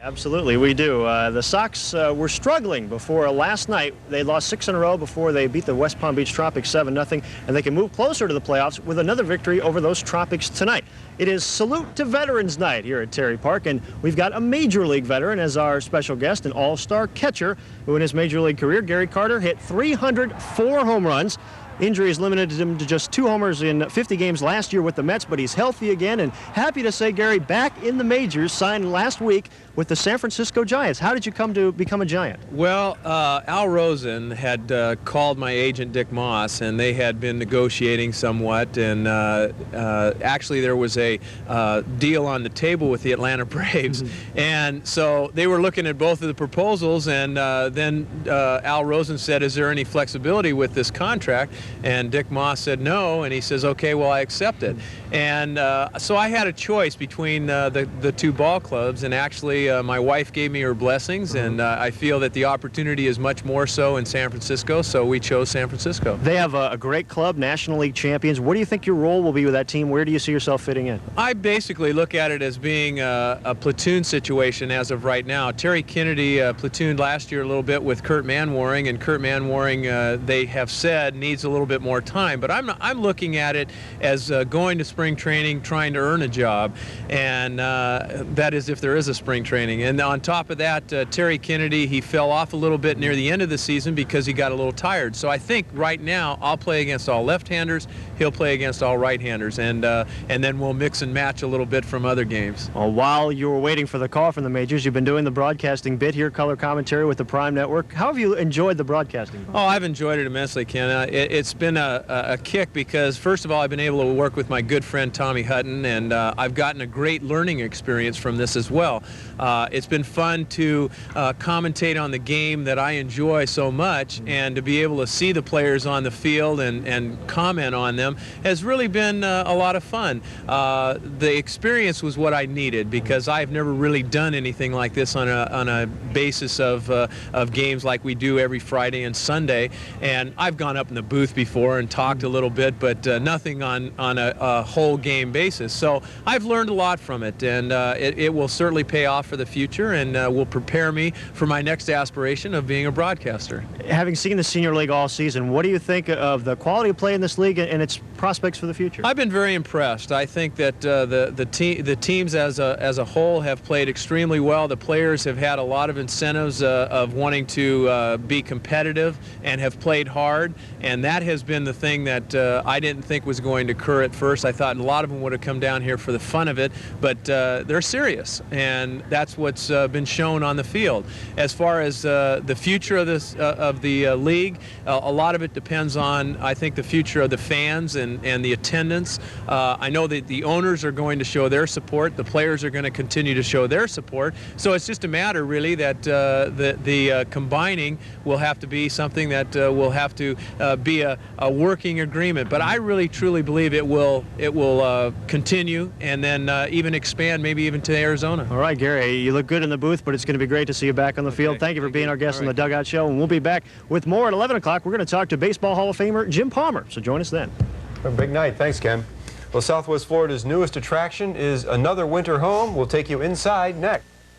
Absolutely, we do. The Sox were struggling before last night. They lost 6 in a row before they beat the West Palm Beach Tropics 7-0, and they can move closer to the playoffs with another victory over those Tropics tonight. It is Salute to Veterans Night here at Terry Park, and we've got a Major League veteran as our special guest, an all-star catcher, who in his Major League career, Gary Carter, hit 304 home runs. Injuries limited him to just 2 homers in 50 games last year with the Mets, but he's healthy again, and happy to say, Gary, back in the majors, signed last week with the San Francisco Giants. How did you come to become a Giant? Well, Al Rosen had called my agent, Dick Moss, and they had been negotiating somewhat, and actually there was a deal on the table with the Atlanta Braves, and so they were looking at both of the proposals, and then Al Rosen said, is there any flexibility with this contract? And Dick Moss said no, and he says, okay, well, I accept it. And so I had a choice between the 2 ball clubs, and actually my wife gave me her blessings, and I feel that the opportunity is much more so in San Francisco, so we chose San Francisco. They have a great club, National League champions. What do you think your role will be with that team? Where do you see yourself fitting in? I basically look at it as being a platoon situation as of right now. Terry Kennedy platooned last year a little bit with Kurt Manwaring, and Kurt Manwaring, they have said, needs a little bit more time, but I'm looking at it as going to spring training, trying to earn a job, and that is if there is a spring training. And on top of that, Terry Kennedy, he fell off a little bit near the end of the season because he got a little tired. So I think right now I'll play against all left-handers, he'll play against all right-handers, and then we'll mix and match a little bit from other games. Well, while you were waiting for the call from the majors, you've been doing the broadcasting bit here, color commentary with the Prime Network. How have you enjoyed the broadcasting? Oh, I've enjoyed it immensely, Ken. It's been a kick because, first of all, I've been able to work with my good friend Tommy Hutton, and I've gotten a great learning experience from this as well. It's been fun to commentate on the game that I enjoy so much, and to be able to see the players on the field and comment on them has really been a lot of fun. The experience was what I needed because I've never really done anything like this on a basis of games like we do every Friday and Sunday, and I've gone up in the booth before and talked a little bit, but nothing on a whole game basis. So I've learned a lot from it, and it will certainly pay off for the future, and will prepare me for my next aspiration of being a broadcaster. Having seen the Senior League all season, what do you think of the quality of play in this league and its prospects for the future? I've been very impressed. I think that the teams as a whole have played extremely well. The players have had a lot of incentives of wanting to be competitive and have played hard, and that has been the thing that I didn't think was going to occur at first. I thought a lot of them would have come down here for the fun of it, but they're serious, and that's what's been shown on the field. As far as the future of the league, a lot of it depends on, I think, the future of the fans and the attendance. I know that the owners are going to show their support. The players are going to continue to show their support. So it's just a matter, really, that the combining will have to be something that will have to be a working agreement. But I really, truly believe it will continue and then even expand, maybe even to Arizona. All right, Gary, you look good in the booth, but it's going to be great to see you back on the field. Thank you for being our guest on the Dugout Show, and we'll be back with more at 11 o'clock. We're going to talk to Baseball Hall of Famer Jim Palmer, so join us then. A big night. Thanks, Ken. Well, Southwest Florida's newest attraction is another winter home. We'll take you inside next.